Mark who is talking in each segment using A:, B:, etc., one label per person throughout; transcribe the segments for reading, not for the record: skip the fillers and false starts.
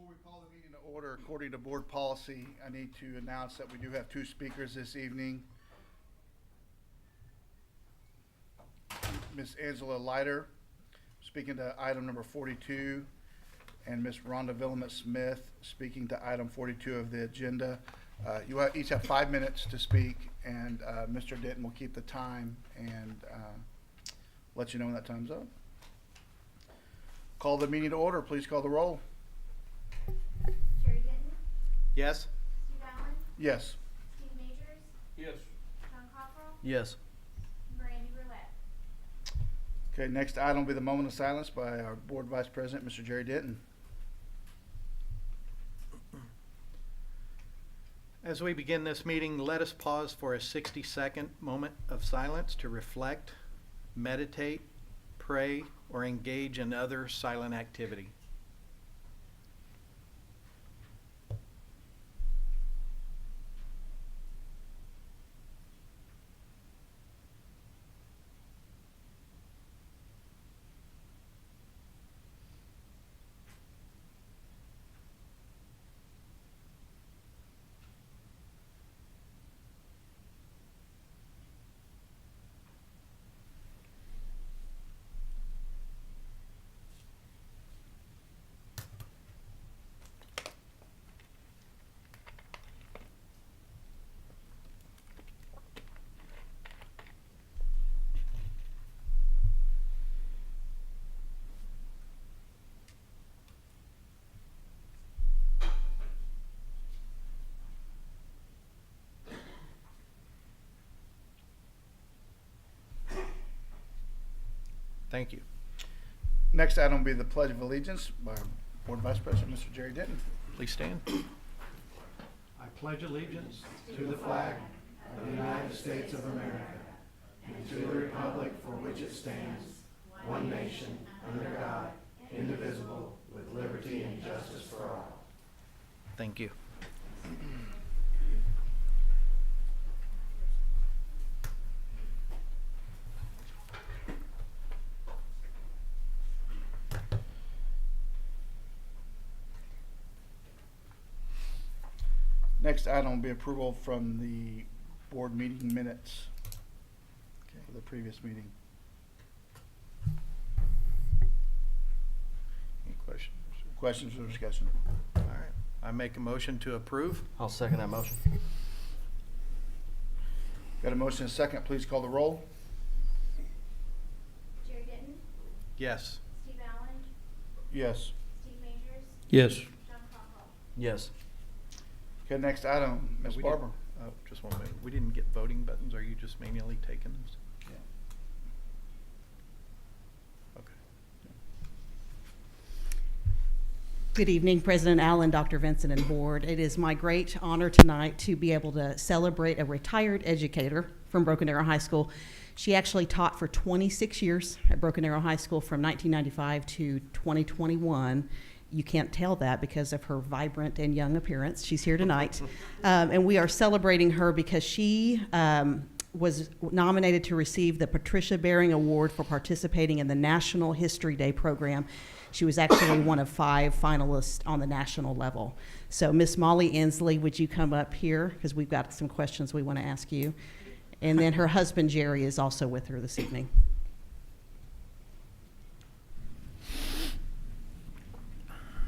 A: we call the meeting to order, according to board policy, I need to announce that we do have two speakers this evening. Ms. Angela Leiter, speaking to item number 42, and Ms. Rhonda Villamet-Smith, speaking to item 42 of the agenda. You each have 5 minutes to speak, and Mr. Denton will keep the time and let you know when that time's up. Call the meeting to order. Please call the roll.
B: Jerry Denton?
C: Yes.
B: Steve Allen?
A: Yes.
B: Steve Majors?
C: Yes.
B: John Cockrell?
C: Yes.
B: Randy Roulette?
A: Okay, next item will be the moment of silence by our board vice president, Mr. Jerry Denton.
C: As we begin this meeting, let us pause for a 60-second moment of silence to reflect, meditate, pray, or engage in other silent activity. Thank you.
A: Next item will be the Pledge of Allegiance by our board vice president, Mr. Jerry Denton.
C: Please stand.
D: I pledge allegiance to the flag of the United States of America and to the republic for which it stands, one nation, under God, indivisible, with liberty and justice for all.
C: Thank you.
A: Next item will be approval from the board meeting minutes for the previous meeting.
C: Any questions?
A: Questions or discussion?
C: All right. I make a motion to approve.
E: I'll second that motion.
A: Got a motion and a second. Please call the roll.
B: Jerry Denton?
C: Yes.
B: Steve Allen?
A: Yes.
B: Steve Majors?
E: Yes.
B: John Cockrell?
E: Yes.
A: Okay, next item, Ms.
C: We
A: Barber.
C: didn't- just 1 minute. We didn't get voting buttons. Are you just manually taking those?
A: Yeah.
C: Okay.
F: Good evening, President Allen, Dr. Vincent, and board. It is my great honor tonight to be able to celebrate a retired educator from Broken Arrow High School. She actually taught for 26 years at Broken Arrow High School from 1995 to 2021. You can't tell that because of her vibrant and young appearance. She's here tonight. And we are celebrating her because she was nominated to receive the Patricia Baring Award for participating in the National History Day program. She was actually one of 5 finalists on the national level. So Miss Molly Inslee, would you come up here? Because we've got some questions we want to ask you. And then her husband, Jerry, is also with her this evening.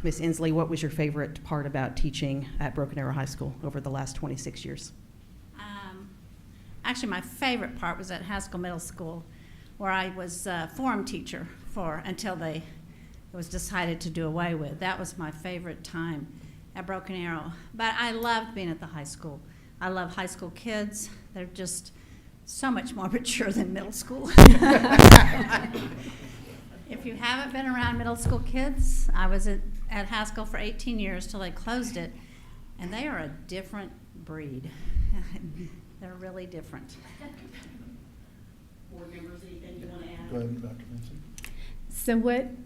F: Miss Inslee, what was your favorite part about teaching at Broken Arrow High School over the last 26 years?
G: Actually, my favorite part was at Haskell Middle School, where I was form teacher for until it was decided to do away with. That was my favorite time at Broken Arrow. But I loved being at the high school. I love high school kids. They're just so much more mature than middle school. If you haven't been around middle school kids, I was at Haskell for 18 years till they closed it, and they are a different breed. They're really different.
F: Board members, anything you want to add?
A: Go ahead, Dr. Vincent.
H: So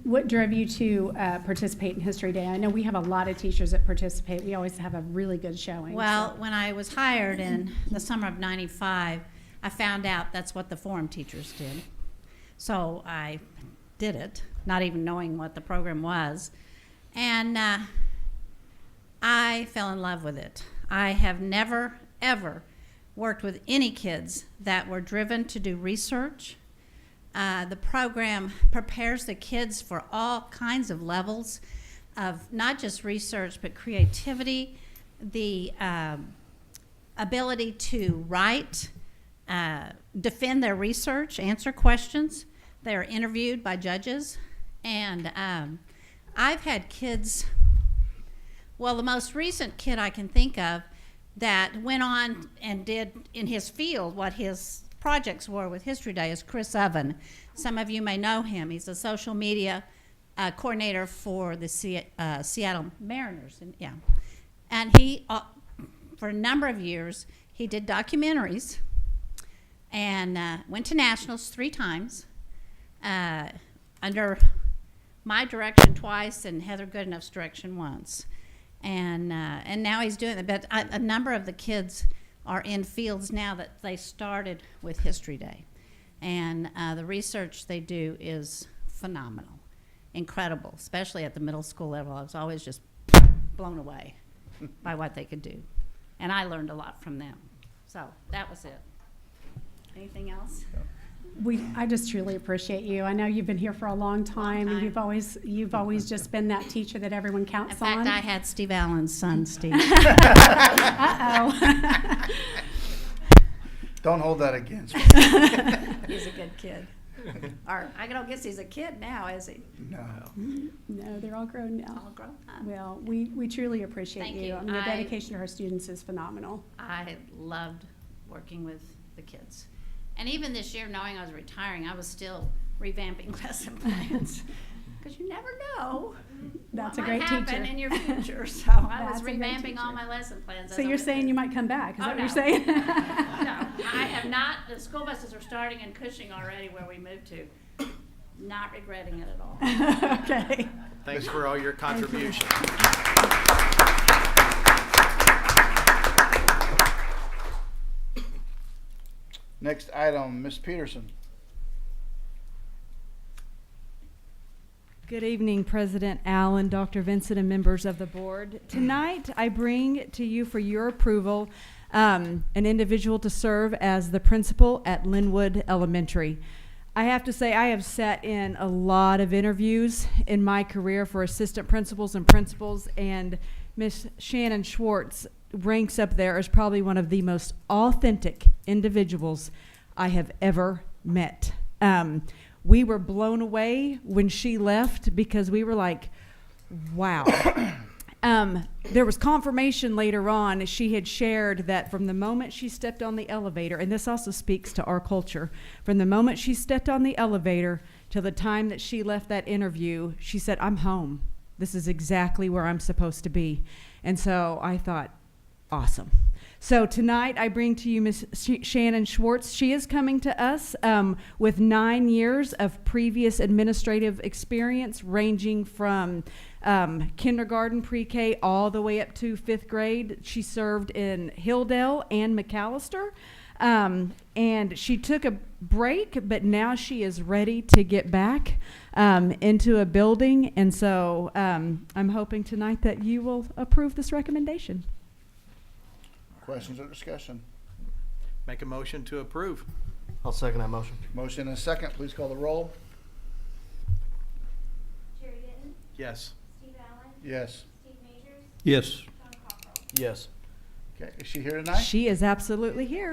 H: what drove you to participate in History Day? I know we have a lot of teachers that participate. We always have a really good showing.
G: Well,
H: so.
G: when I was hired in the summer of '95, I found out that's what the forum teachers did. So I did it, not even knowing what the program was. And I fell in love with it. I have never, ever worked with any kids that were driven to do research. The program prepares the kids for all kinds of levels of not just research, but creativity, the ability to write, defend their research, answer questions. They are interviewed by judges. And I've had kids, well, the most recent kid I can think of that went on and did in his field what his projects were with History Day is Chris Oven. Some of you may know him. He's a social media coordinator for the Seattle Mariners. And he, for a number of years, he did documentaries and went to nationals 3 times under my direction twice and Heather Goodenough's direction once. And now he's doing it. But a number of the kids are in fields now that they started with History Day. And the research they do is phenomenal, incredible, especially at the middle school level. I was always just blown away by what they could do. And I learned a lot from them. So that was it. Anything else?
H: I just truly appreciate you. I know you've been here for a long time, and you've always just been that teacher that everyone counts
G: In fact,
H: on.
G: I had Steve Allen's son, Steve.
H: Uh-oh.
A: Don't hold that against me.
G: He's a good kid. Or I don't guess he's a kid now, is he?
A: No.
H: No, they're all grown now.
G: All grown up.
H: Well, we truly appreciate
G: Thank
H: you.
G: you.
H: I mean, your
G: I-
H: dedication to our students is phenomenal.
G: I loved working with the kids. And even this year, knowing I was retiring, I was still revamping lesson plans. Because you never know
H: That's
G: what
H: a great
G: might happen
H: teacher.
G: in your future. So I was
H: That's a great
G: revamping all
H: teacher.
G: my lesson plans.
H: So you're saying you might come back? Is that what you're saying?
G: No, I have not. The school buses are starting in Cushing already, where we moved to. Not regretting it at all.
H: Okay.
C: Thanks for all your contributions.
A: Next item, Ms. Peterson.
E: Good evening, President Allen, Dr. Vincent, and members of the board. Tonight, I bring to you for your approval an individual to serve as the principal at Linwood Elementary. I have to say, I have sat in a lot of interviews in my career for assistant principals and principals, and Miss Shannon Schwartz ranks up there as probably one of the most authentic individuals I have ever met. We were blown away when she left because we were like, wow. There was confirmation later on. She had shared that from the moment she stepped on the elevator, and this also speaks to our culture, from the moment she stepped on the elevator till the time that she left that interview, she said, I'm home. This is exactly where I'm supposed to be. And so I thought, awesome. So tonight I bring to you Ms. Shannon Schwartz. She is coming to us with 9 years of previous administrative experience, ranging from kindergarten, pre-K, all the way up to 5th grade. She served in Hilldale and McAllister. And she took a break, but now she is ready to get back into a building. And so I'm hoping tonight that you will approve this recommendation.
A: Questions or discussion?
C: Make a motion to approve.
D: I'll second that motion.
A: Motion and a second. Please call the roll.
B: Jerry Denton,
C: Yes.
B: Steve Allen,
A: Yes.
B: Steve Majors,
I: Yes.
B: Sean Cockrell.
D: Yes.
A: Okay, is she here tonight?
E: She is absolutely here.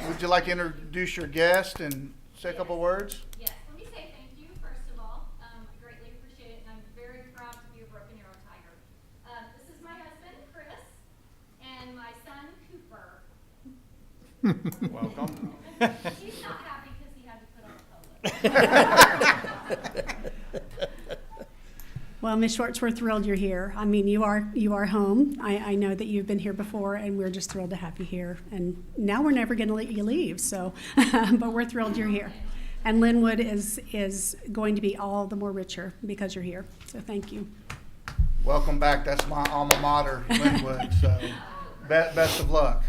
A: Would you like to introduce your guest and say a couple words?
J: Yes, let me say thank you, first of all. I greatly appreciate it, and I'm very proud to be a Broken Arrow Tiger. This is my husband, Chris, and my son, Cooper.
C: Welcome.
J: He's not happy because he had to put on a polo.
H: Well, Ms. Schwartz, we're thrilled you're here. I mean, you are home. I know that you've been here before, and we're just thrilled to have you here. And now we're never going to let you leave, so, but we're thrilled you're here. And Linwood is going to be all the more richer because you're here. So thank you.
A: Welcome back. That's my alma mater, Linwood. So best of luck.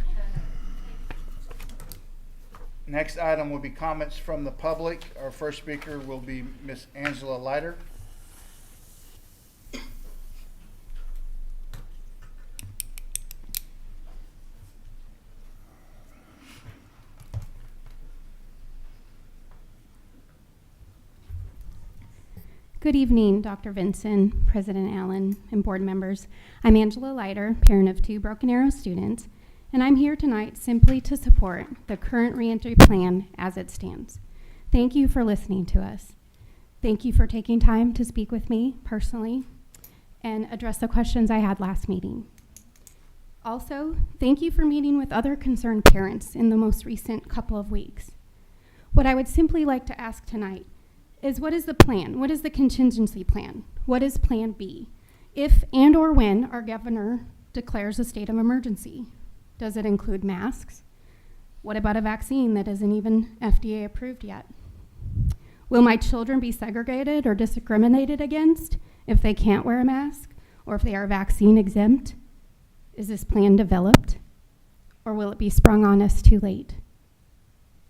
A: Next item will be comments from the public. Our first speaker will be Miss Angela Leiter.
I: Good evening, Dr. Vinson, President Allen, and board members. I'm Angela Leiter, parent of 2 Broken Arrow students, and I'm here tonight simply to support the current reentry plan as it stands. Thank you for listening to us. Thank you for taking time to speak with me personally and address the questions I had last meeting. Also, thank you for meeting with other concerned parents in the most recent couple of weeks. What I would simply like to ask tonight is, what is the plan? What is the contingency plan? What is plan B? If and or when our governor declares a state of emergency, does it include masks? What about a vaccine that isn't even FDA approved yet? Will my children be segregated or discriminated against if they can't wear a mask or if they are vaccine exempt? Is this plan developed, or will it be sprung on us too late?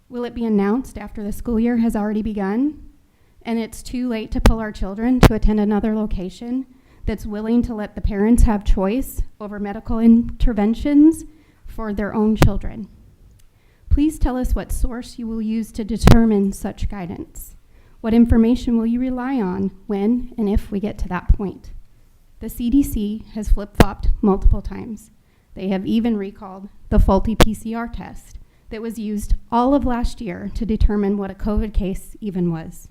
I: Will it be announced after the school year has already begun and it's too late to pull our children to attend another location that's willing to let the parents have choice over medical interventions for their own children? Please tell us what source you will use to determine such guidance. What information will you rely on when and if we get to that point? The CDC has flip-flopped multiple times. They have even recalled the faulty PCR test that was used all of last year to determine what a COVID case even was.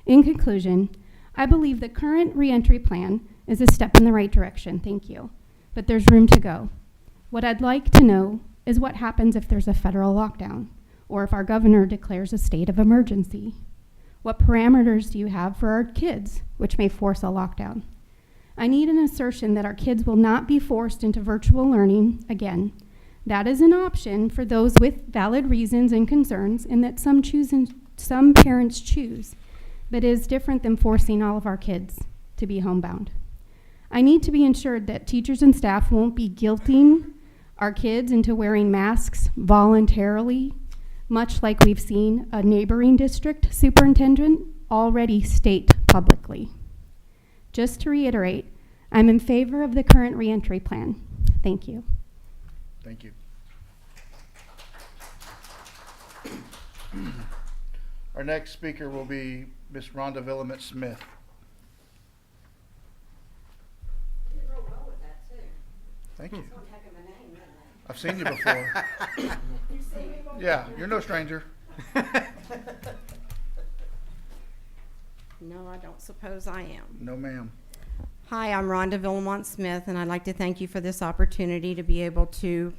I: In conclusion, I believe the current reentry plan is a step in the right direction, thank you, but there's room to go. What I'd like to know is what happens if there's a federal lockdown, or if our governor declares a state of emergency. What parameters do you have for our kids, which may force a lockdown? I need an assertion that our kids will not be forced into virtual learning again. That is an option for those with valid reasons and concerns, and that some parents choose, but is different than forcing all of our kids to be homebound. I need to be ensured that teachers and staff won't be guilting our kids into wearing masks voluntarily, much like we've seen a neighboring district superintendent already state publicly. Just to reiterate, I'm in favor of the current reentry plan. Thank you.
A: Thank you. Our next speaker will be Miss Rhonda Villamette-Smith. Thank you. I've seen you before. Yeah, you're no stranger.
K: No, I don't suppose I am.
A: No, ma'am.
K: Hi, I'm Rhonda Villamont-Smith, and I'd like to thank you for this opportunity to be able to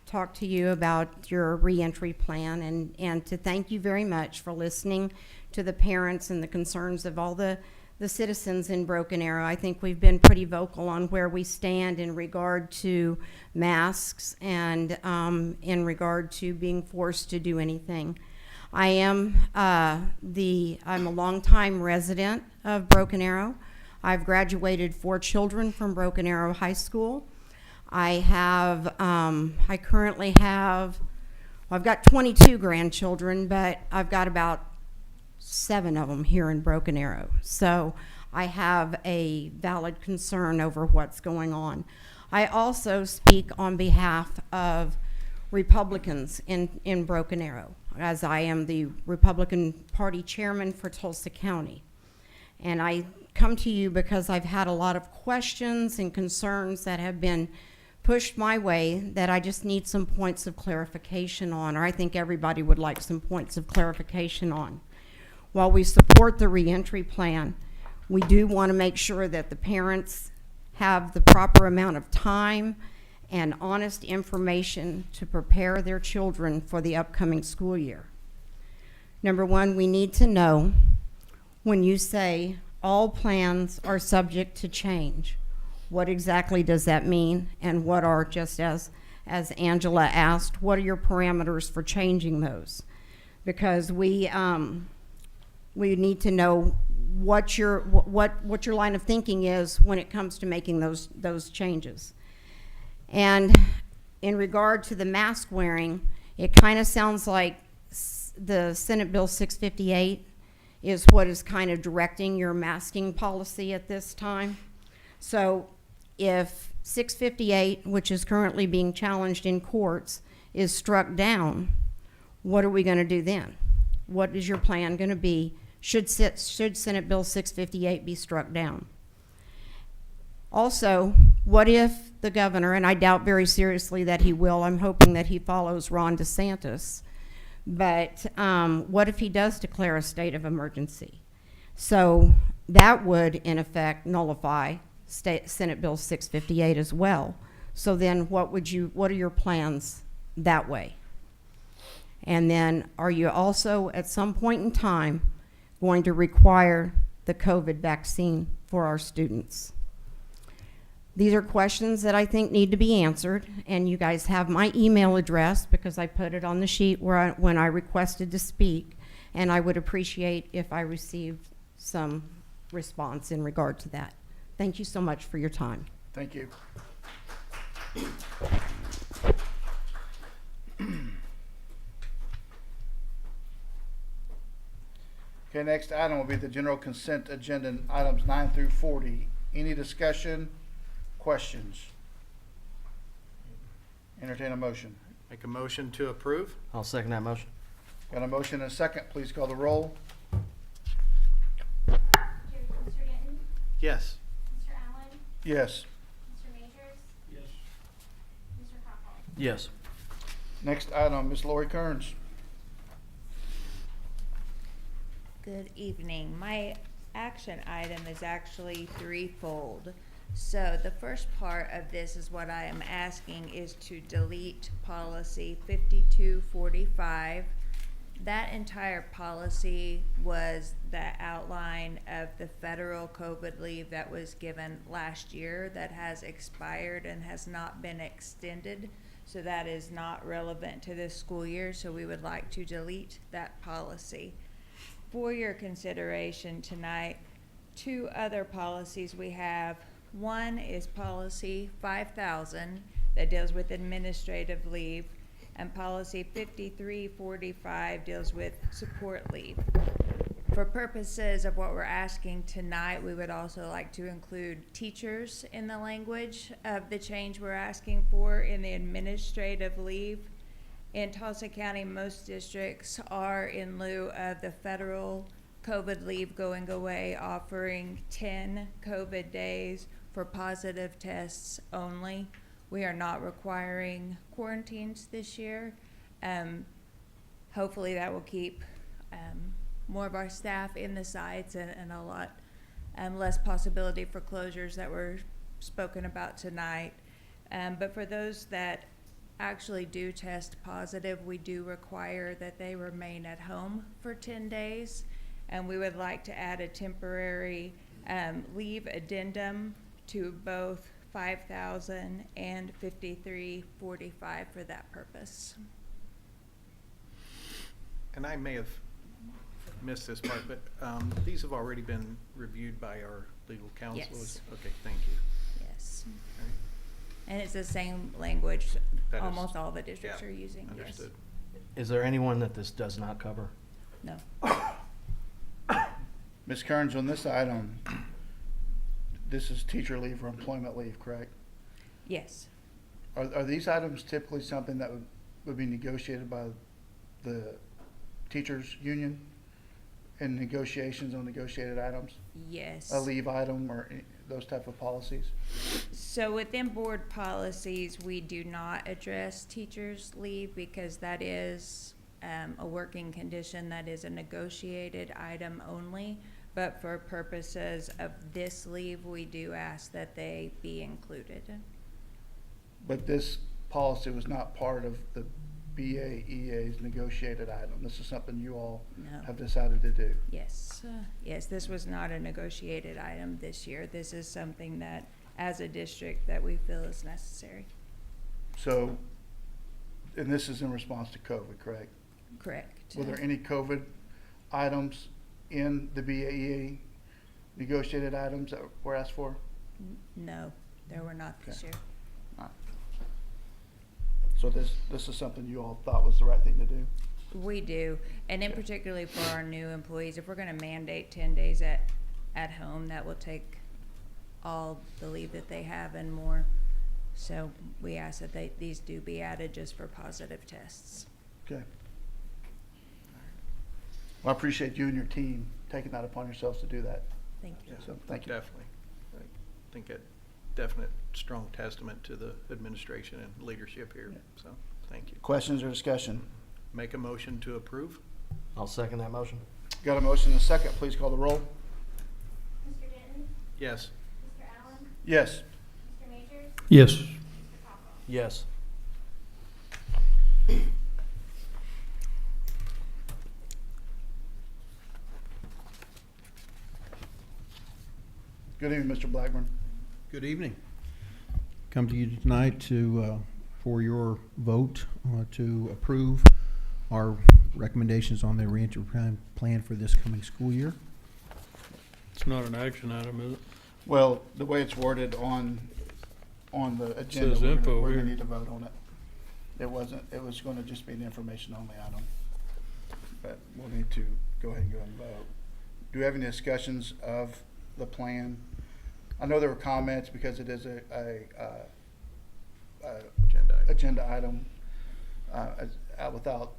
K: talk to you about your reentry plan, and to thank you very much for listening to the parents and the concerns of all the citizens in Broken Arrow. I think we've been pretty vocal on where we stand in regard to masks and in regard to being forced to do anything. I'm a longtime resident of Broken Arrow. I've graduated 4 children from Broken Arrow High School. I currently have, well, I've got 22 grandchildren, but I've got about 7 of them here in Broken Arrow. So I have a valid concern over what's going on. I also speak on behalf of Republicans in Broken Arrow, as I am the Republican Party chairman for Tulsa County. And I come to you because I've had a lot of questions and concerns that have been pushed my way that I just need some points of clarification on, or I think everybody would like some points of clarification on. While we support the reentry plan, we do want to make sure that the parents have the proper amount of time and honest information to prepare their children for the upcoming school year. Number one, we need to know when you say all plans are subject to change, what exactly does that mean, and what are, just as Angela asked, what are your parameters for changing those? Because we need to know what your line of thinking is when it comes to making those changes. And in regard to the mask wearing, it kind of sounds like the Senate Bill 658 is what is kind of directing your masking policy at this time. So if 658, which is currently being challenged in courts, is struck down, what are we going to do then? What is your plan going to be should Senate Bill 658 be struck down? Also, what if the governor, and I doubt very seriously that he will, I'm hoping that he follows Ron DeSantis, but what if he does declare a state of emergency? So that would, in effect, nullify Senate Bill 658 as well. So then what are your plans that way? And then are you also, at some point in time, going to require the COVID vaccine for our students? These are questions that I think need to be answered, and you guys have my email address because I put it on the sheet when I requested to speak, and I would appreciate if I received some response in regard to that. Thank you so much for your time.
A: Thank you. Okay, next item will be the general consent agenda, items 9 through 40. Any discussion, questions? Entertain a motion.
C: Make a motion to approve?
D: I'll second that motion.
A: Got a motion and a second. Please call the roll.
B: Mr. Denton,
C: Yes.
B: Mr. Allen,
A: Yes.
B: Mr. Majors,
D: Yes.
B: Mr. Copple.
D: Yes.
A: Next item, Ms. Lori Kearns.
L: Good evening. My action item is actually threefold. So the first part of this is what I am asking is to delete policy 5245. That entire policy was the outline of the federal COVID leave that was given last year that has expired and has not been extended. So that is not relevant to this school year, so we would like to delete that policy. For your consideration tonight, two other policies we have. One is policy 5000 that deals with administrative leave, and policy 5345 deals with support leave. For purposes of what we're asking tonight, we would also like to include teachers in the language of the change we're asking for in the administrative leave. In Tulsa County, most districts are, in lieu of the federal COVID leave going away, offering 10 COVID days for positive tests only. We are not requiring quarantines this year. Hopefully that will keep more of our staff in the sites and a lot less possibility for closures that were spoken about tonight. But for those that actually do test positive, we do require that they remain at home for 10 days. And we would like to add a temporary leave addendum to both 5000 and 5345 for that purpose.
C: And I may have missed this part, but these have already been reviewed by our legal counsel?
L: Yes.
C: Okay, thank you.
L: Yes.
C: Okay.
L: And it's the same language
C: That is-
L: almost all the districts
C: yeah,
L: are using.
C: Understood.
D: Is there anyone that this does not cover?
L: Yes. No.
A: Ms. Kearns, on this item, this is teacher leave or employment leave, correct?
L: Yes.
A: Are these items typically something that would be negotiated by the teachers' union in negotiations on negotiated items?
L: Yes.
A: A leave item or those type of policies?
L: So within board policies, we do not address teachers' leave because that is a working condition that is a negotiated item only. But for purposes of this leave, we do ask that they be included.
A: But this policy was not part of the BAEA's negotiated item. This is something you all
L: No.
A: have decided to do.
L: Yes. Yes, this was not a negotiated item this year. This is something that, as a district, that we feel is necessary.
A: So, and this is in response to COVID, correct?
L: Correct.
A: Were there any COVID items in the BAEA negotiated items that were asked for?
L: No, there were not this
A: Okay.
L: year.
A: So this is something you all thought was the right thing to do?
L: We do, and in particularly for our new employees, if we're gonna mandate 10 days at home, that will take all the leave that they have and more. So we ask that these do be added just for positive tests.
A: Okay. Well, I appreciate you and your team taking that upon yourselves to do that.
L: Thank you.
A: So, thank you.
C: Definitely. I think a definite strong testament to the administration and leadership here,
A: Yeah.
C: so, thank you.
A: Questions or discussion?
C: Make a motion to approve?
D: I'll second that motion.
A: Got a motion and a second. Please call the roll.
B: Mr. Denton?
C: Yes.
B: Mr. Allen?
A: Yes.
B: Mr. Majors?
D: Yes.
B: Mr. Copwell?
D: Yes.
A: Good evening, Mr. Blackburn.
M: Good evening. Come to you tonight to, for your vote to approve our recommendations on the reentry plan for this coming school year.
N: It's not an action item, is it?
A: Well, the way it's worded on the agenda,
N: Says
A: we're
N: info
A: gonna
N: here.
A: need to vote on it. It was gonna just be an information only item. But we'll need to go ahead and vote. Do we have any discussions of the plan? I know there were comments because it is a agenda item, without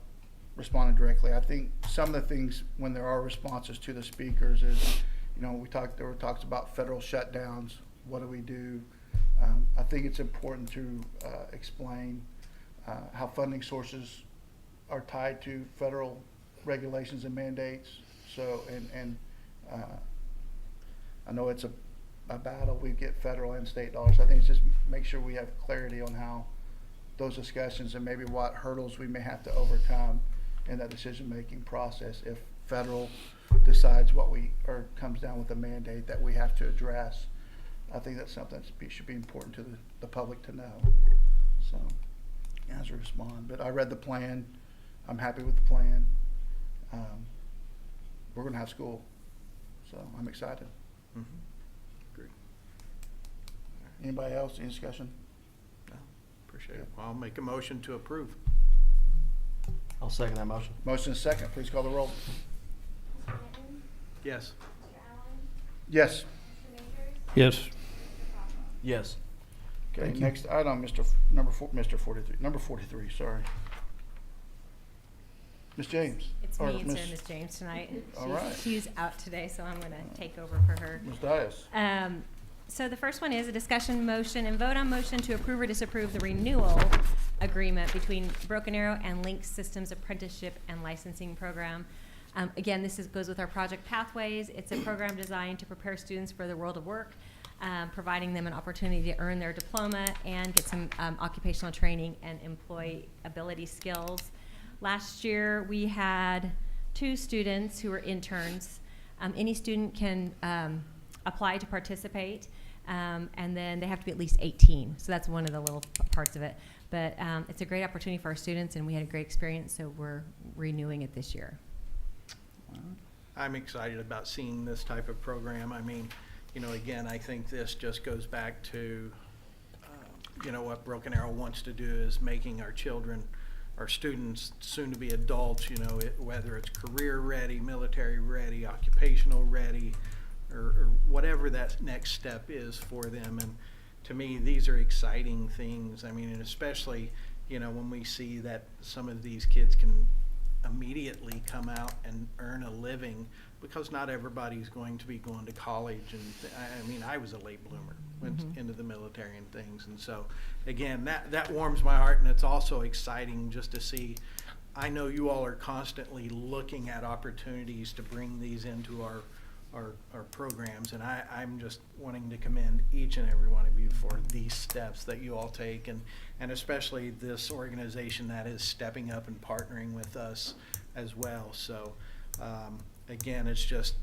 A: responding directly. I think some of the things, when there are responses to the speakers, is, there were talks about federal shutdowns. What do we do? I think it's important to explain how funding sources are tied to federal regulations and mandates. So, I know it's a battle. We get federal and state dollars. I think it's just make sure we have clarity on how those discussions and maybe what hurdles we may have to overcome in that decision-making process if federal decides or comes down with a mandate that we have to address. I think that's something that should be important to the public to know. So, as we respond. But I read the plan. I'm happy with the plan. We're going to have school, so I'm excited.
C: Great.
A: Anybody else? Any discussion?
C: No, appreciate it. Well, I'll make a motion to approve.
D: I'll second that motion.
A: Motion is second. Please call the roll.
B: Mr. Denton?
C: Yes.
B: Mr. Allen?
A: Yes.
B: Mr. Majors?
N: Yes.
B: Mr. Copwell?
D: Yes.
A: Okay,
M: Thank you.
A: next item, Mr. 43. Number 43, sorry. Ms. James.
O: It's
A: Or
O: me instead of
A: Ms.
O: Miss James tonight.
A: All right.
O: She's out today, so I'm going to take over for her.
A: Ms. Dias.
O: So the first one is a discussion motion and vote on motion to approve or disapprove the renewal agreement between Broken Arrow and Link Systems Apprenticeship and Licensing Program. Again, this goes with our Project Pathways. It's a program designed to prepare students for the world of work, providing them an opportunity to earn their diploma and get some occupational training and employability skills. Last year, we had 2 students who were interns. Any student can apply to participate, and then they have to be at least 18. So that's one of the little parts of it. But it's a great opportunity for our students, and we had a great experience, so we're renewing it this year.
C: I'm excited about seeing this type of program. I mean, again, I think this just goes back to, what Broken Arrow wants to do is making our children, our students, soon to be adults, whether it's career ready, military ready, occupational ready, or whatever that next step is for them. And to me, these are exciting things. I mean, and especially, when we see that some of these kids can immediately come out and earn a living, because not everybody's going to be going to college. And I mean, I was a late bloomer, went into the military and things. And so, again, that warms my heart, and it's also exciting just to see. I know you all are constantly looking at opportunities to bring these into our programs, and I'm just wanting to commend each and every one of you for these steps that you all take, and especially this organization that is stepping up and partnering with us as well. So again, it's just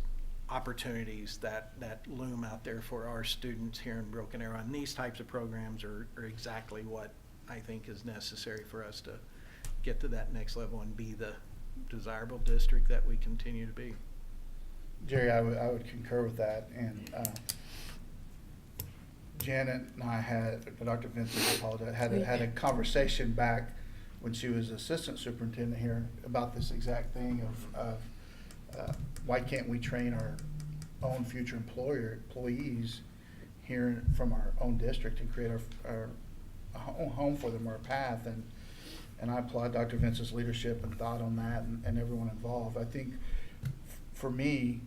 C: opportunities that loom out there for our students here in Broken Arrow, and these types of programs are exactly what I think is necessary for us to get to that next level and be the desirable district that we continue to be.
A: Jerry, I would concur with that. And Janet and I Dr. Vincent, I apologize, had a conversation back when she was assistant superintendent here about this exact thing of why can't we train our own future employees here from our own district and create our own home for them or a path. And I applaud Dr. Vince's leadership and thought on that and everyone involved. I think for me,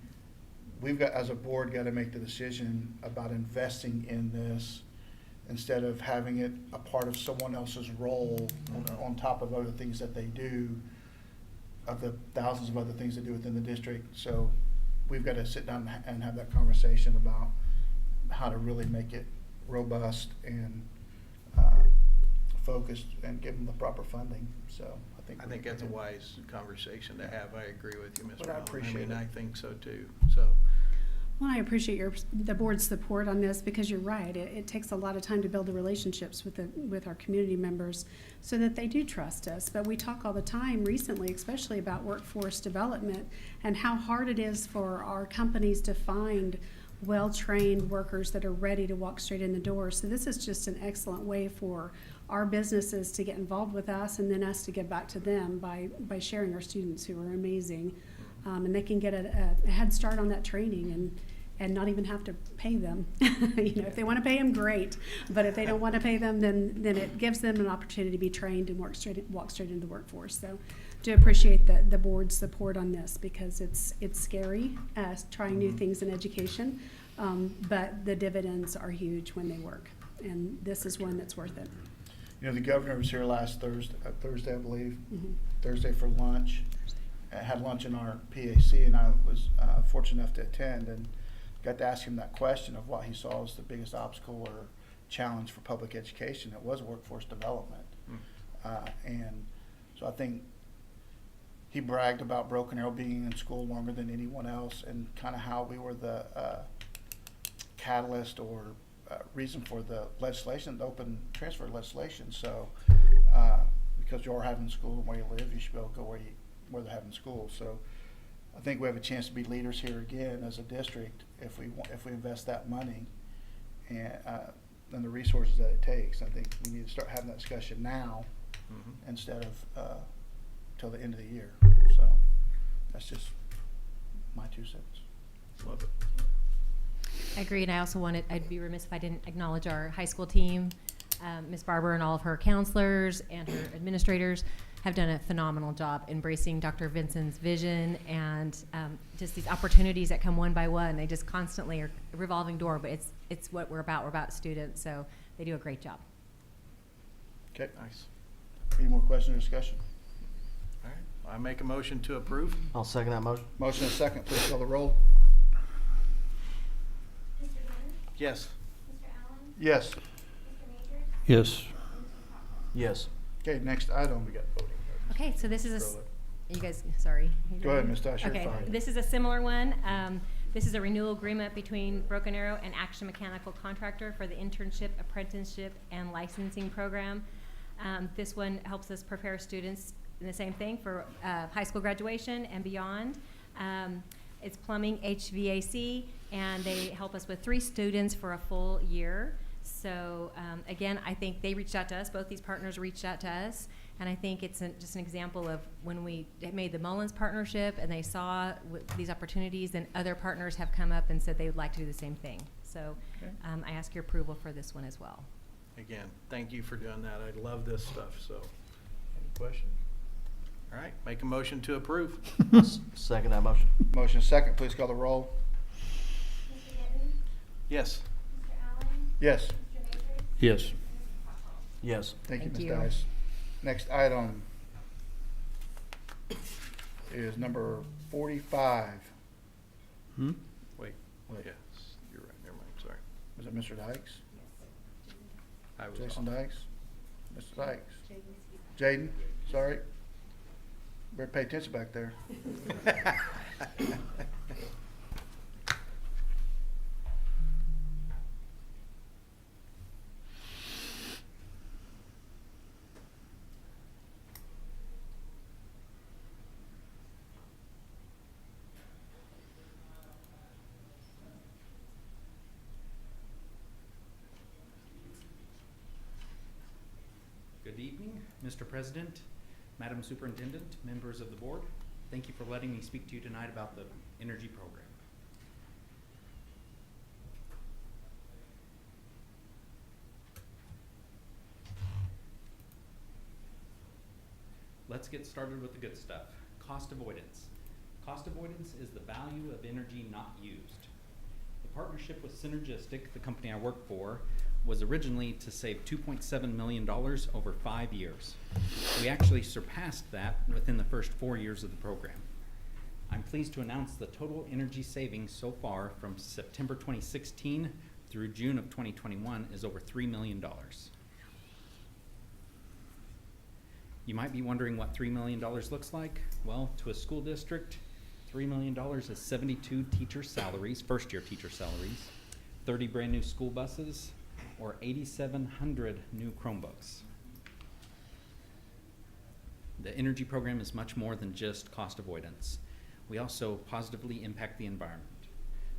A: we've got, as a board, got to make the decision about investing in this instead of having it a part of someone else's role on top of other things that they do, of the thousands of other things they do within the district. So we've got to sit down and have that conversation about how to really make it robust and focused and give them the proper funding. So
C: I think that's a wise conversation to have. I agree with you, Mr.
A: But I
C: Allen.
A: appreciate it.
C: I think so too, so.
H: Well, I appreciate the board's support on this, because you're right. It takes a lot of time to build the relationships with our community members so that they do trust us. But we talk all the time recently, especially about workforce development and how hard it is for our companies to find well-trained workers that are ready to walk straight in the door. So this is just an excellent way for our businesses to get involved with us and then us to give back to them by sharing our students who are amazing. And they can get a head start on that training and not even have to pay them. If they want to pay them, great. But if they don't want to pay them, then it gives them an opportunity to be trained and walk straight into the workforce. So do appreciate the board's support on this, because it's scary trying new things in education, but the dividends are huge when they work. And this is one that's worth it.
A: The governor was here last Thursday, I believe,
H: Mm-hmm.
A: Thursday for lunch. Had lunch in our PAC, and I was fortunate enough to attend and got to ask him that question of what he saw as the biggest obstacle or challenge for public education. It was workforce development. And so I think he bragged about Broken Arrow being in school longer than anyone else, and kind of how we were the catalyst or reason for the legislation, the open transfer legislation. So because you are having school and where you live, you should be able to go where they're having school. So I think we have a chance to be leaders here again as a district if we invest that money and the resources that it takes. I think we need to start having that discussion now instead of till the end of the year. So that's just my 2 cents.
C: Love it.
O: I agree, and I also I'd be remiss if I didn't acknowledge our high school team. Ms. Barber and all of her counselors and her administrators have done a phenomenal job embracing Dr. Vincent's vision and just these opportunities that come one by one. They just constantly are a revolving door, but it's what we're about. We're about students, so they do a great job.
A: Okay.
C: Nice.
A: Any more questions or discussion?
C: All right. I make a motion to approve.
P: I'll second that motion.
A: Motion and second. Please call the roll.
B: Mr. Gannon?
C: Yes.
B: Mr. Allen?
A: Yes.
B: Mr. Majors?
N: Yes.
B: And Mr. Cox?
P: Yes.
A: Okay, next item. We got voting.
O: Okay, so this is
A: Scroll
O: you guys, sorry.
A: Go ahead, Ms. Dye, you're
O: Okay,
A: fine.
O: this is a similar one. This is a renewal agreement between Broken Arrow and Action Mechanical Contractor for the internship, apprenticeship, and licensing program. This one helps us prepare students in the same thing for high school graduation and beyond. It's plumbing, HVAC, and they help us with 3 students for a full year. So again, I think they reached out to us. Both these partners reached out to us. And I think it's just an example of when we made the Mullins partnership and they saw these opportunities, and other partners have come up and said they would like to do the same thing. So
A: Okay.
O: I ask your approval for this one as well.
C: Again, thank you for doing that. I love this stuff, so. Any questions? All right, make a motion to approve.
P: Second that motion.
A: Motion and second. Please call the roll.
B: Mr. Gannon?
C: Yes.
B: Mr. Allen?
A: Yes.
B: Mr. Majors?
N: Yes.
B: And Mr. Cox?
P: Yes.
A: Thank you,
O: Thank
A: Ms.
O: you.
A: Dice. Next item is number 45.
C: Wait,
A: Wait.
C: yes, you're right, never mind, sorry.
A: Was it Mr. Dykes?
C: I was
A: Jason
C: off.
A: Dykes? Mr. Dykes? Jaden, sorry. Better pay attention back there.
Q: Good evening. Mr. President, Madam Superintendent, members of the board, thank you for letting me speak to you tonight about the energy program. Let's get started with the good stuff. Cost avoidance. Cost avoidance is the value of energy not used. The partnership with Synergistic, the company I work for, was originally to save $2.7 million over 5 years. We actually surpassed that within the first 4 years of the program. I'm pleased to announce the total energy savings so far from September 2016 through June of 2021 is over $3 million. You might be wondering what $3 million looks like. Well, to a school district, $3 million is 72 teacher salaries, first-year teacher salaries, 30 brand new school buses, or 8,700 new Chromebooks. The energy program is much more than just cost avoidance. We also positively impact the environment.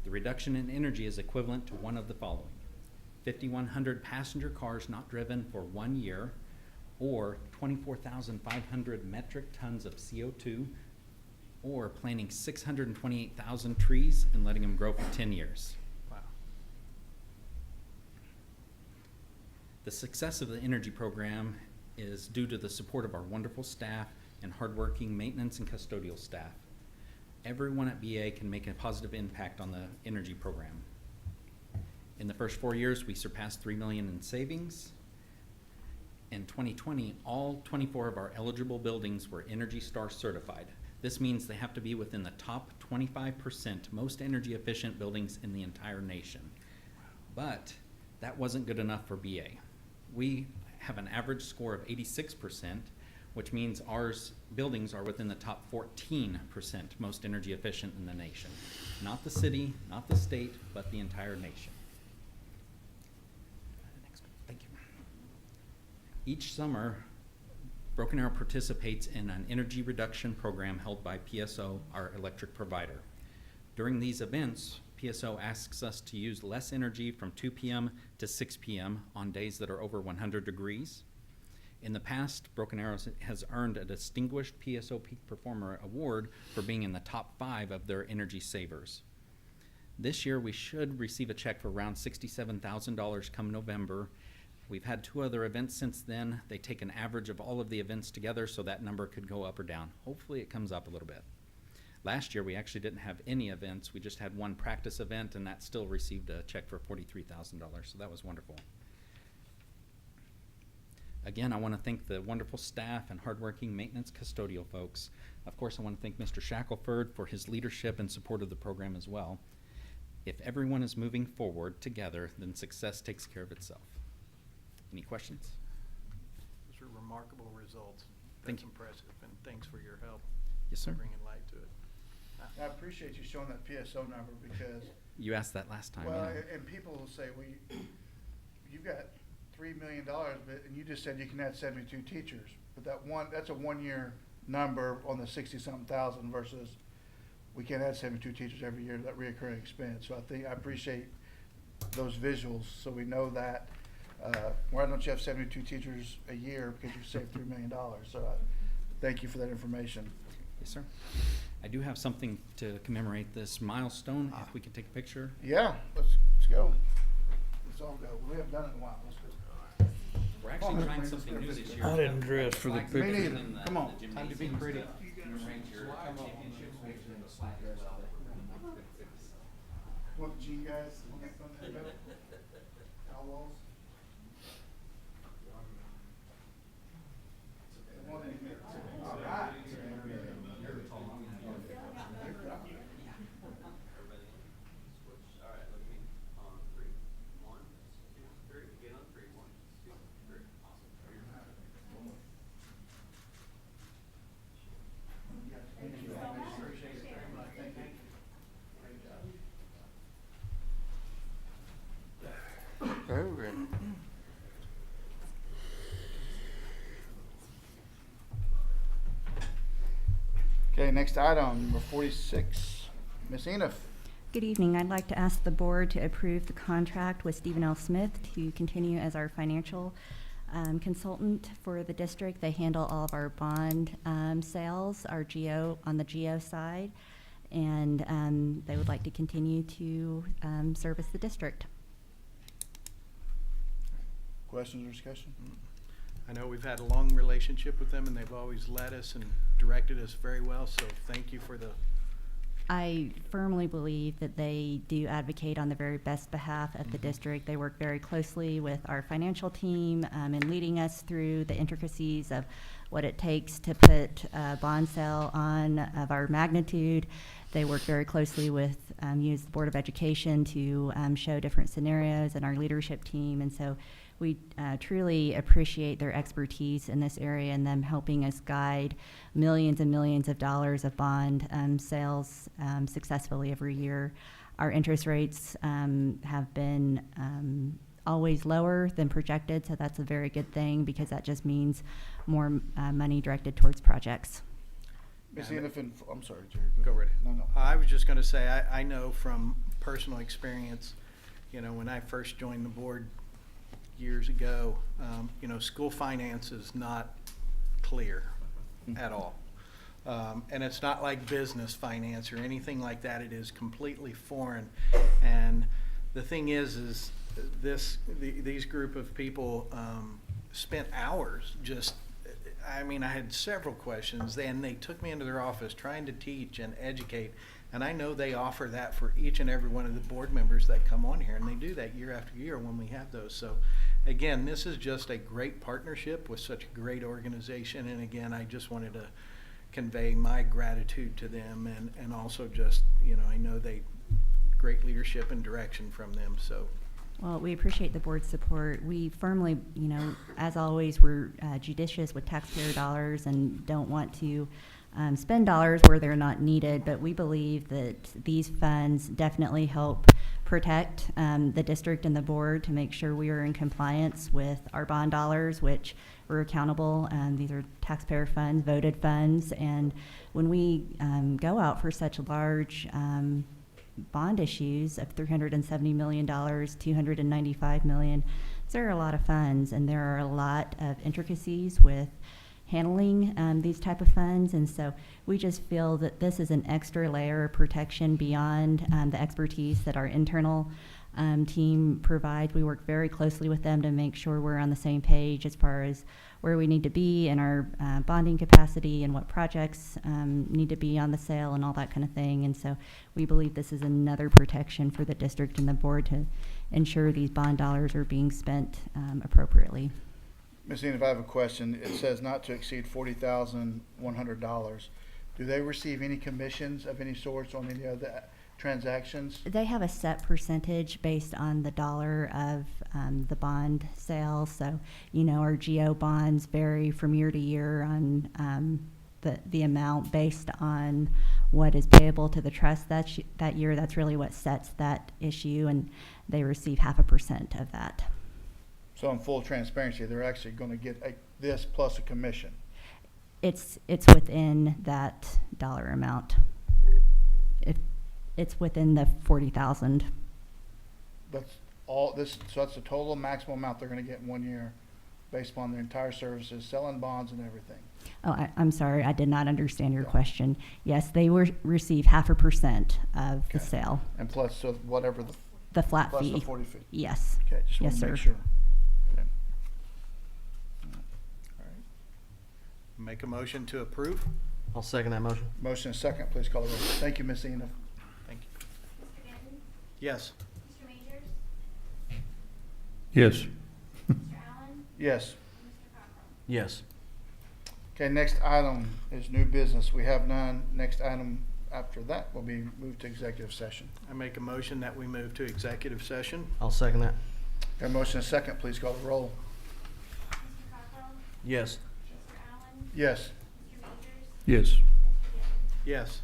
Q: The reduction in energy is equivalent to one of the following: 5,100 passenger cars not driven for 1 year, or 24,500 metric tons of CO2, or planting 628,000 trees and letting them grow for 10 years.
C: Wow.
Q: The success of the energy program is due to the support of our wonderful staff and hardworking maintenance and custodial staff. Everyone at BA can make a positive impact on the energy program. In the first 4 years, we surpassed $3 million in savings. In 2020, all 24 of our eligible buildings were Energy Star certified. This means they have to be within the top 25% most energy efficient buildings in the entire nation. But that wasn't good enough for BA. We have an average score of 86%, which means ours buildings are within the top 14% most energy efficient in the nation. Not the city, not the state, but the entire nation. Next one. Thank you. Each summer, Broken Arrow participates in an energy reduction program held by PSO, our electric provider. During these events, PSO asks us to use less energy from 2 p.m. to 6 p.m. on days that are over 100 degrees. In the past, Broken Arrow has earned a distinguished PSO Peak Performer Award for being in the top 5 of their energy savers. This year, we should receive a check for around $67,000 come November. We've had 2 other events since then. They take an average of all of the events together, so that number could go up or down. Hopefully it comes up a little bit. Last year, we actually didn't have any events. We just had one practice event, and that still received a check for $43,000, so that was wonderful. Again, I want to thank the wonderful staff and hardworking maintenance custodial folks. Of course, I want to thank Mr. Shackelford for his leadership and support of the program as well. If everyone is moving forward together, then success takes care of itself. Any questions?
C: Those are remarkable results.
Q: Thank
C: That's
Q: you.
C: impressive, and thanks for your help.
Q: Yes, sir.
C: Bringing light to it.
A: I appreciate you showing that PSO number because,
Q: You asked that last time.
A: well,
Q: yeah.
A: and people will say, well, you've got $3 million, but, and you just said you can add 72 teachers. But that's a 1 year number on the 60-something thousand versus we can't add 72 teachers every year, that reoccurring expense. So I appreciate those visuals so we know that. Why don't you have 72 teachers a year because you saved $3 million? So thank you for that information.
Q: Yes, sir. I do have something to commemorate this milestone. If we could take a picture.
A: Yeah, let's go. Let's all go. We haven't done it in a while. Let's go.
Q: We're actually trying something new this year.
N: I didn't dress for the picture.
A: Me neither. Come on.
Q: Time to be pretty. Commemorate your championship.
A: What, Gene guys? Al Walls? All right.
P: Very good.
A: Okay, next item, number 46. Ms. Enoff.
R: Good evening. I'd like to ask the board to approve the contract with Stephen L. Smith to continue as our financial consultant for the district. They handle all of our bond sales, our GO on the GO side, and they would like to continue to service the district.
A: Questions or discussion?
C: I know we've had a long relationship with them, and they've always led us and directed us very well, so thank you for the.
R: I firmly believe that they do advocate on the very best behalf of the district. They work very closely with our financial team in leading us through the intricacies of what it takes to put a bond sale on of our magnitude. They work very closely with you as the Board of Education to show different scenarios and our leadership team. And so we truly appreciate their expertise in this area and them helping us guide millions and millions of dollars of bond sales successfully every year. Our interest rates have been always lower than projected, so that's a very good thing because that just means more money directed towards projects.
A: Ms.
C: Yeah,
A: Enoff, I'm sorry, Jerry.
C: Go right ahead.
A: No.
C: I was just going to say, I know from personal experience, you know, when I first joined the board years ago, you know, school finance is not clear at all. And it's not like business finance or anything like that. It is completely foreign. And the thing is these group of people spent hours just, I mean, I had several questions, and they took me into their office trying to teach and educate. And I know they offer that for each and every one of the board members that come on here, and they do that year after year when we have those. So, again, this is just a great partnership with such a great organization. And again, I just wanted to convey my gratitude to them, and also just, you know, I know they great leadership and direction from them. So.
R: Well, we appreciate the board's support. We firmly, you know, as always, we're judicious with taxpayer dollars and don't want to spend dollars where they're not needed, but we believe that these funds definitely help protect the district and the board to make sure we are in compliance with our bond dollars, which we're accountable. These are taxpayer funds, voted funds, and when we go out for such large bond issues of $370 million, $295 million, there are a lot of funds, and there are a lot of intricacies with handling these type of funds, and so we just feel that this is an extra layer of protection beyond the expertise that our internal team provides. We work very closely with them to make sure we're on the same page as far as where we need to be in our bonding capacity and what projects need to be on the sale and all that kind of thing. And so we believe this is another protection for the district and the board to ensure these bond dollars are being spent appropriately.
A: Ms. Enoff, I have a question. It says not to exceed $40,100. Do they receive any commissions of any sorts on any of the transactions?
R: They have a set percentage based on the dollar of the bond sale. So, you know, our GO bonds vary from year to year on the amount based on what is payable to the trust that year. That's really what sets that issue, and they receive 0.5% of that.
A: So in full transparency, they're actually going to get this plus a commission.
R: It's within that dollar amount. It's within the 40,000.
A: That's all this. So that's the total maximum amount they're going to get in 1 year, based upon their entire services, selling bonds and everything.
R: Oh, I'm sorry, I did not understand your question. Yes, they receive 0.5% of the sale.
A: And plus, so whatever
R: the flat
A: plus
R: fee.
A: the 40 fee.
R: Yes.
A: Okay, just want
R: Yes,
A: to make
R: sir.
A: sure. Okay. All right.
C: Make a motion to approve.
P: I'll second that motion.
A: Motion and second. Please call the roll. Thank you, Ms. Enoff.
C: Thank you.
B: Mr. Denton?
C: Yes.
B: Mr. Majors?
N: Yes.
B: Mr. Allen?
A: Yes.
B: And Mr. Cockrell?
P: Yes.
A: Okay, next item is new business. We have none. Next item after that will be moved to executive session.
C: I make a motion that we move to executive session.
P: I'll second that.
A: Got a motion and second. Please call the roll.
B: Mr. Cockrell?
P: Yes.
B: Mr. Allen?
A: Yes.
B: Mr. Majors?
N: Yes.
B: Mr. Denton?
C: Yes.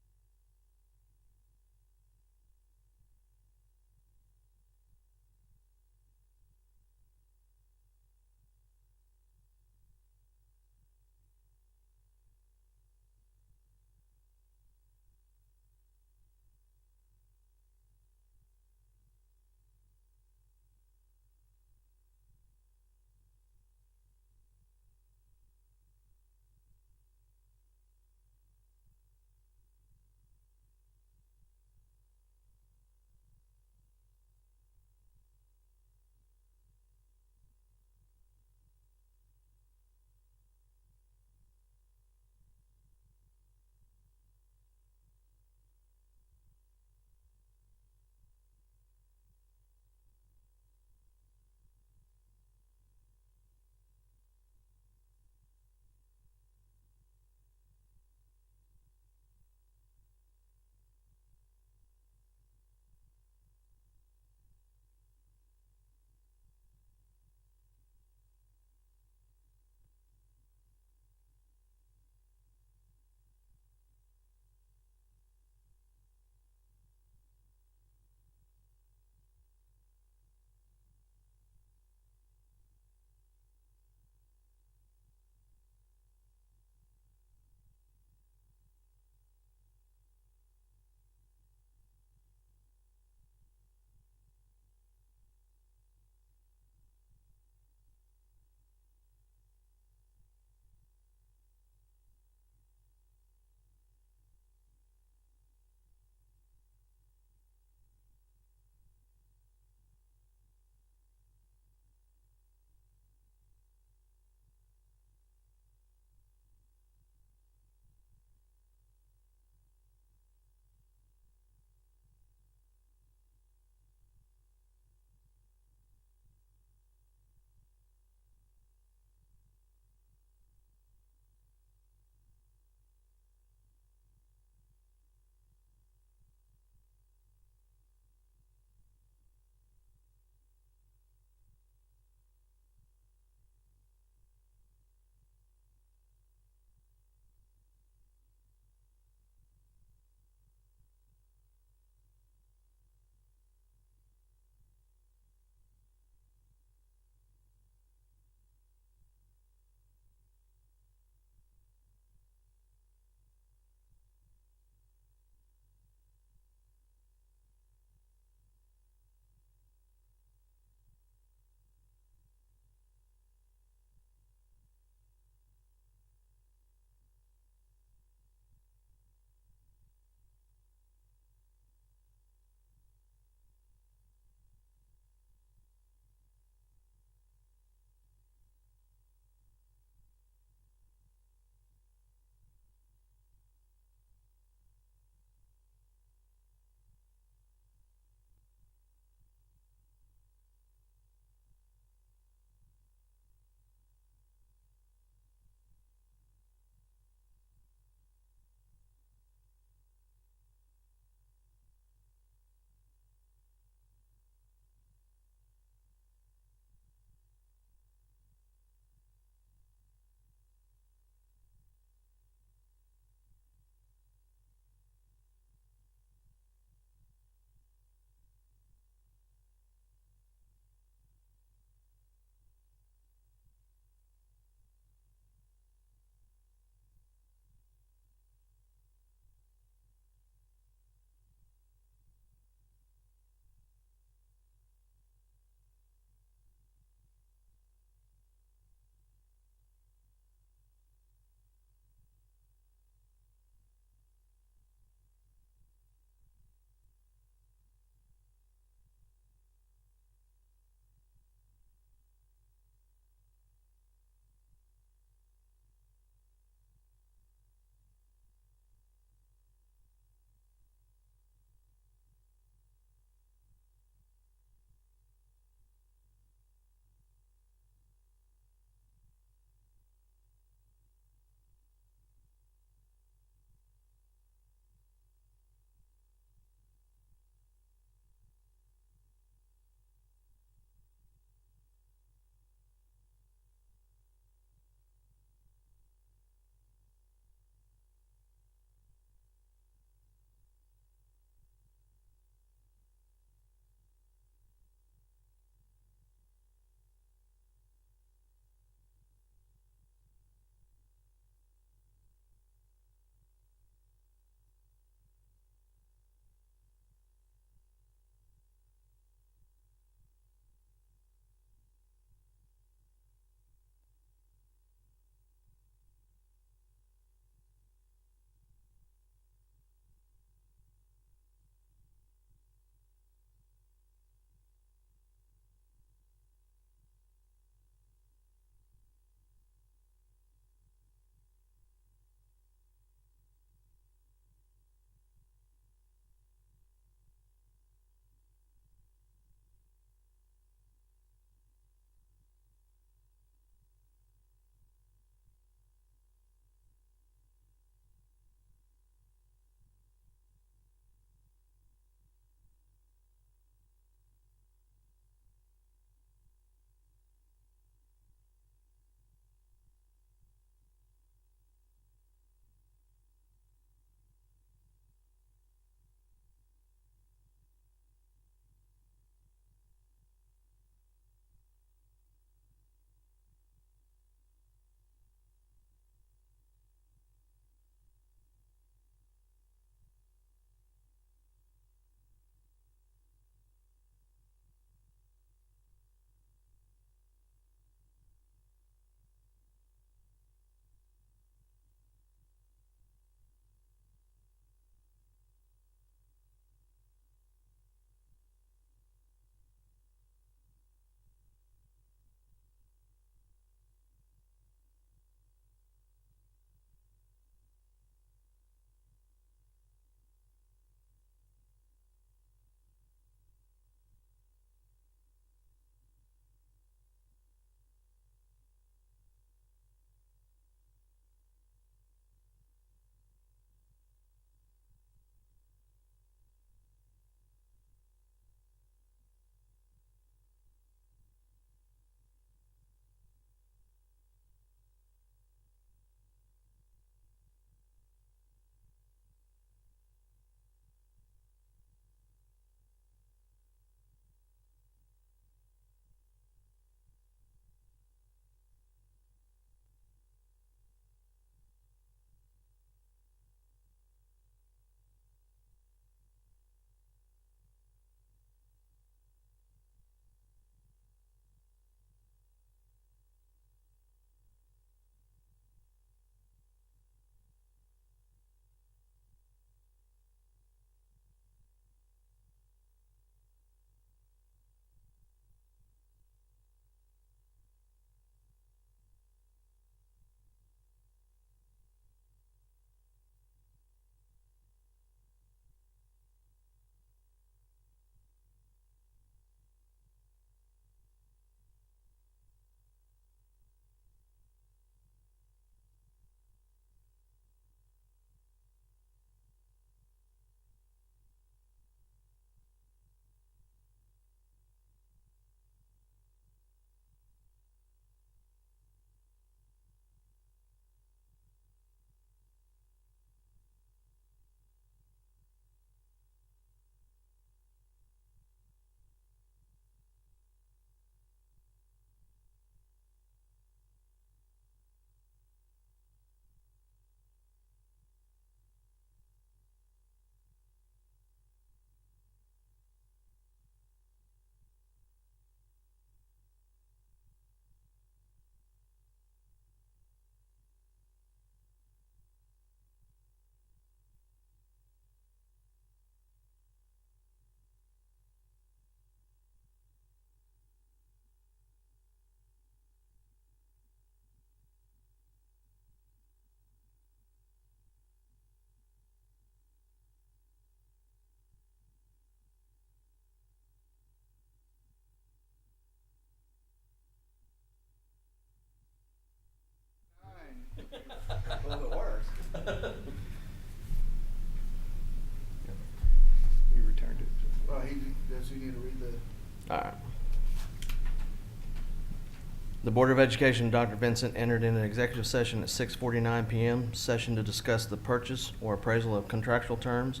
P: The Board of Education, Dr. Vincent, entered in an executive session at 6:49 PM, session to discuss the purchase or appraisal of contractual terms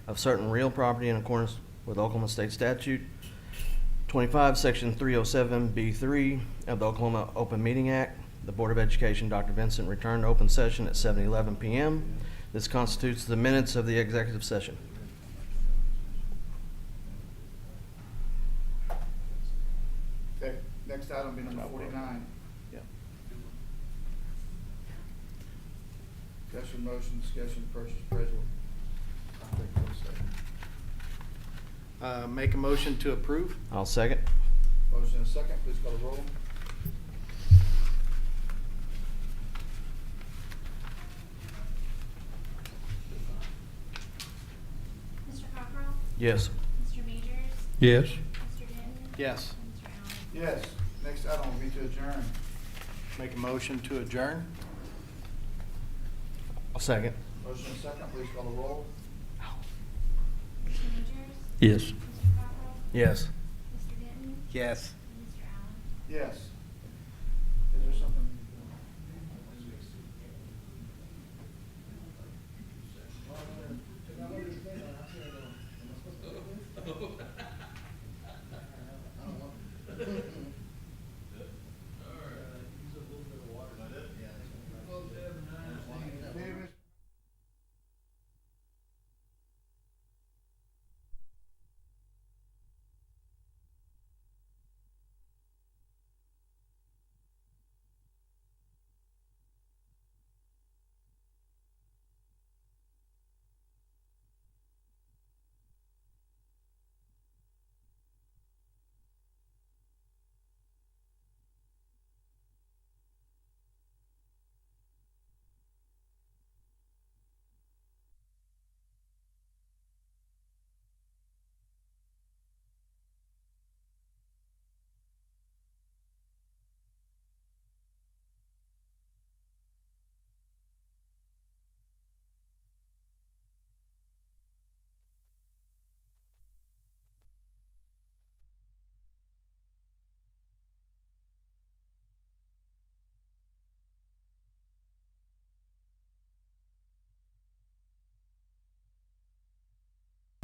P: of certain real property in accordance with Oklahoma State Statute 25, Section 307B3 of the Oklahoma Open Meeting Act. The Board of Education, Dr. Vincent, returned to open session at 7:11 PM. This constitutes the minutes of the executive session.
A: Okay, next item will be number 49.
C: Yep.
A: Discussion motion, discussion purchase appraisal.
C: Make a motion to approve.
P: I'll second.
A: Motion and second, please call the roll.
B: Mr. Cockrell?
P: Yes.
B: Mr. Majors?
N: Yes.
B: Mr. Denton?
C: Yes.
B: And Mr. Allen?
A: Yes, next item will be to adjourn.
C: Make a motion to adjourn.
P: I'll second.
A: Motion and second, please call the roll.
B: Mr. Majors?
N: Yes.
B: Mr. Cockrell?
P: Yes.
B: Mr. Denton?
C: Yes.
B: And Mr. Allen?
A: Yes.